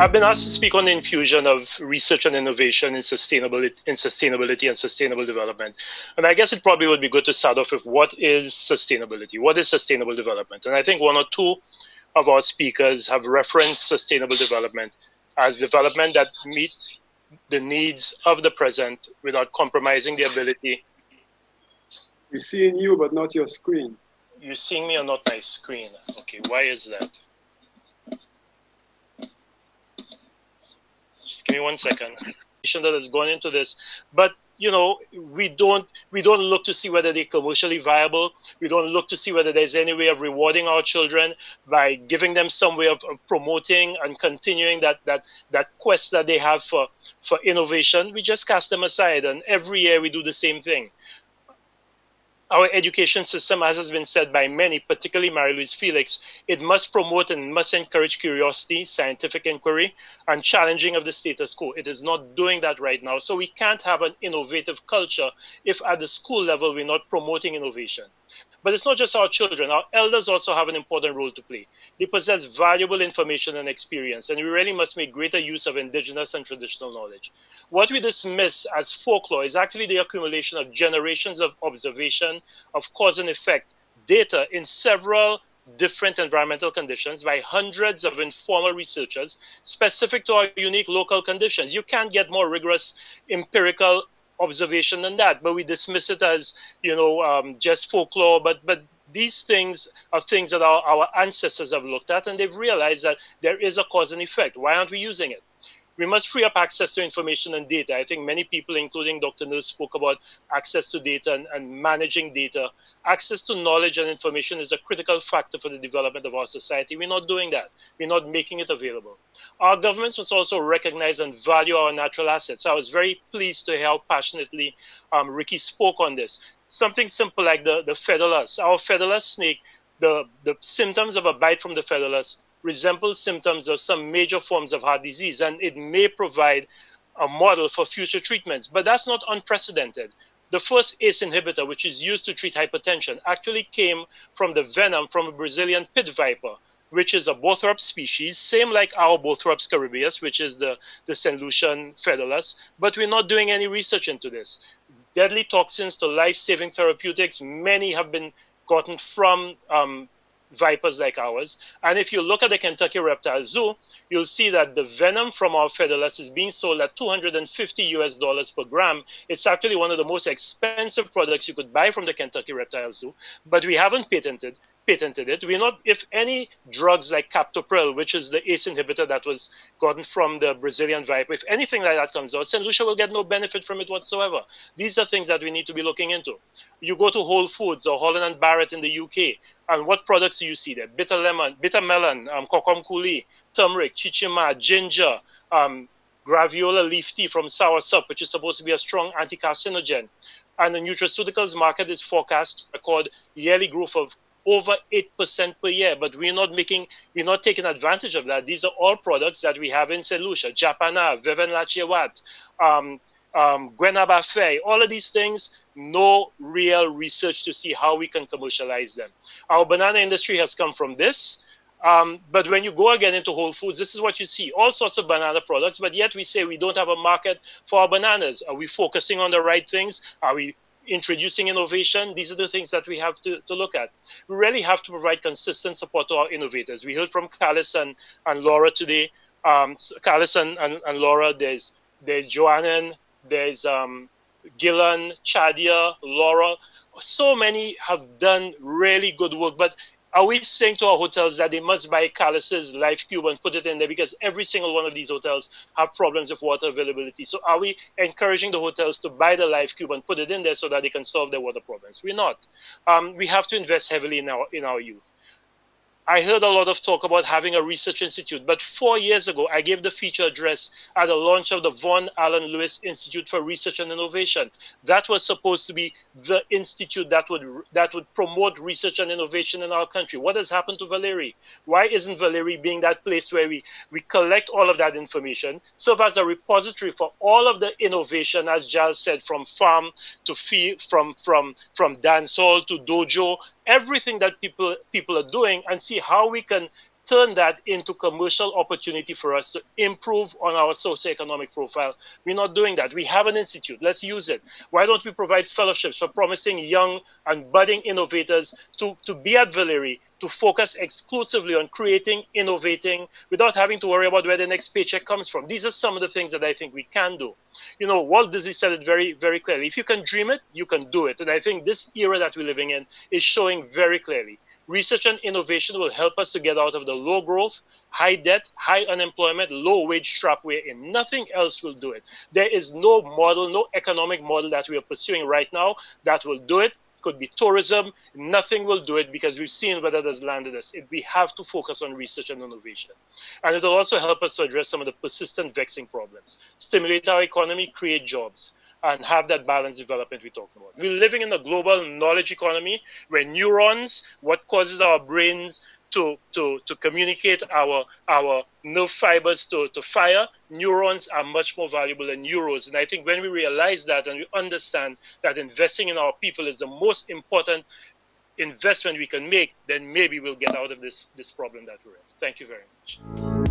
I've been asked to speak on the infusion of research and innovation in sustainability and sustainable development. And I guess it probably would be good to start off with what is sustainability? What is sustainable development? And I think one or two of our speakers have referenced sustainable development as development that meets the needs of the present without compromising the ability. We're seeing you, but not your screen. You're seeing me or not my screen? Okay, why is that? Just give me 1 second. That has gone into this, but you know, we don't look to see whether they're commercially viable. We don't look to see whether there's any way of rewarding our children by giving them some way of promoting and continuing that quest that they have for innovation. We just cast them aside, and every year we do the same thing. Our education system, as has been said by many, particularly Marie-Louise Felix, it must promote and must encourage curiosity, scientific inquiry, and challenging of the status quo. It is not doing that right now. So we can't have an innovative culture if at the school level we're not promoting innovation. But it's not just our children. Our elders also have an important role to play. They possess valuable information and experience, and we really must make greater use of indigenous and traditional knowledge. What we dismiss as folklore is actually the accumulation of generations of observation, of cause and effect, data in several different environmental conditions by hundreds of informal researchers specific to our unique local conditions. You can't get more rigorous empirical observation than that, but we dismiss it as, you know, just folklore. But these things are things that our ancestors have looked at, and they've realized that there is a cause and effect. Why aren't we using it? We must free up access to information and data. I think many people, including Dr. Nils, spoke about access to data and managing data. Access to knowledge and information is a critical factor for the development of our society. We're not doing that. We're not making it available. Our governments must also recognize and value our natural assets. I was very pleased to hear how passionately Ricky spoke on this. Something simple like the featherless. Our featherless snake, the symptoms of a bite from the featherless resemble symptoms of some major forms of heart disease, and it may provide a model for future treatments. But that's not unprecedented. The first ACE inhibitor, which is used to treat hypertension, actually came from the venom from a Brazilian pit viper, which is a Bothrops species, same like our Bothrops caribeus, which is the St. Lucian featherless, but we're not doing any research into this. Deadly toxins to life-saving therapeutics, many have been gotten from vipers like ours. And if you look at the Kentucky Reptile Zoo, you'll see that the venom from our featherless is being sold at $250 per gram. It's actually one of the most expensive products you could buy from the Kentucky Reptile Zoo, but we haven't patented it. We're not, if any drugs like captopril, which is the ACE inhibitor that was gotten from the Brazilian viper, if anything like that comes out, St. Lucia will get no benefit from it whatsoever. These are things that we need to be looking into. You go to Whole Foods or Holland and Barrett in the UK, and what products do you see there? Bitter melon, kokum coulis, turmeric, chichima, ginger, graviola leaf tea from soursop, which is supposed to be a strong anti-carcinogen. And the nutraceuticals market is forecast to record yearly growth of over 8% per year, but we're not taking advantage of that. These are all products that we have in St. Lucia: Japana, Veven Lachewat, Gwenaba Fay, all of these things, no real research to see how we can commercialize them. Our banana industry has come from this, but when you go again into Whole Foods, this is what you see, all sorts of banana products, but yet we say we don't have a market for our bananas. Are we focusing on the right things? Are we introducing innovation? These are the things that we have to look at. We really have to provide consistent support to our innovators. We heard from Callis and Laura today. Callis and Laura, there's Joannan, there's Gillan, Chadia, Laura. So many have done really good work, but are we saying to our hotels that they must buy Callis's Life Cube and put it in there, because every single one of these hotels have problems with water availability? So are we encouraging the hotels to buy the Life Cube and put it in there so that they can solve their water problems? We're not. We have to invest heavily in our youth. I heard a lot of talk about having a research institute, but 4 years ago, I gave the feature address at the launch of the Vaughan Allen Lewis Institute for Research and Innovation. That was supposed to be the institute that would promote research and innovation in our country. What has happened to Valeri? Why isn't Valeri being that place where we collect all of that information, serve as a repository for all of the innovation, as Giles said, from farm to field, from dancehall to dojo, everything that people are doing, and see how we can turn that into commercial opportunity for us to improve on our socioeconomic profile. We're not doing that. We have an institute. Let's use it. Why don't we provide fellowships for promising young and budding innovators to be at Valerie, to focus exclusively on creating, innovating, without having to worry about where the next paycheck comes from? These are some of the things that I think we can do. You know, Walt Disney said it very, very clearly. If you can dream it, you can do it. And I think this era that we're living in is showing very clearly. Research and innovation will help us to get out of the low growth, high debt, high unemployment, low wage trap we're in. Nothing else will do it. There is no model, no economic model that we are pursuing right now that will do it. Could be tourism. Nothing will do it because we've seen whether that's landed us. We have to focus on research and innovation. And it will also help us to address some of the persistent vexing problems, stimulate our economy, create jobs, and have that balanced development we're talking about. We're living in a global knowledge economy where neurons, what causes our brains to communicate, our nerve fibers to fire, neurons are much more valuable than euros. And I think when we realize that and we understand that investing in our people is the most important investment we can make, then maybe we'll get out of this problem that we're in. Thank you very much.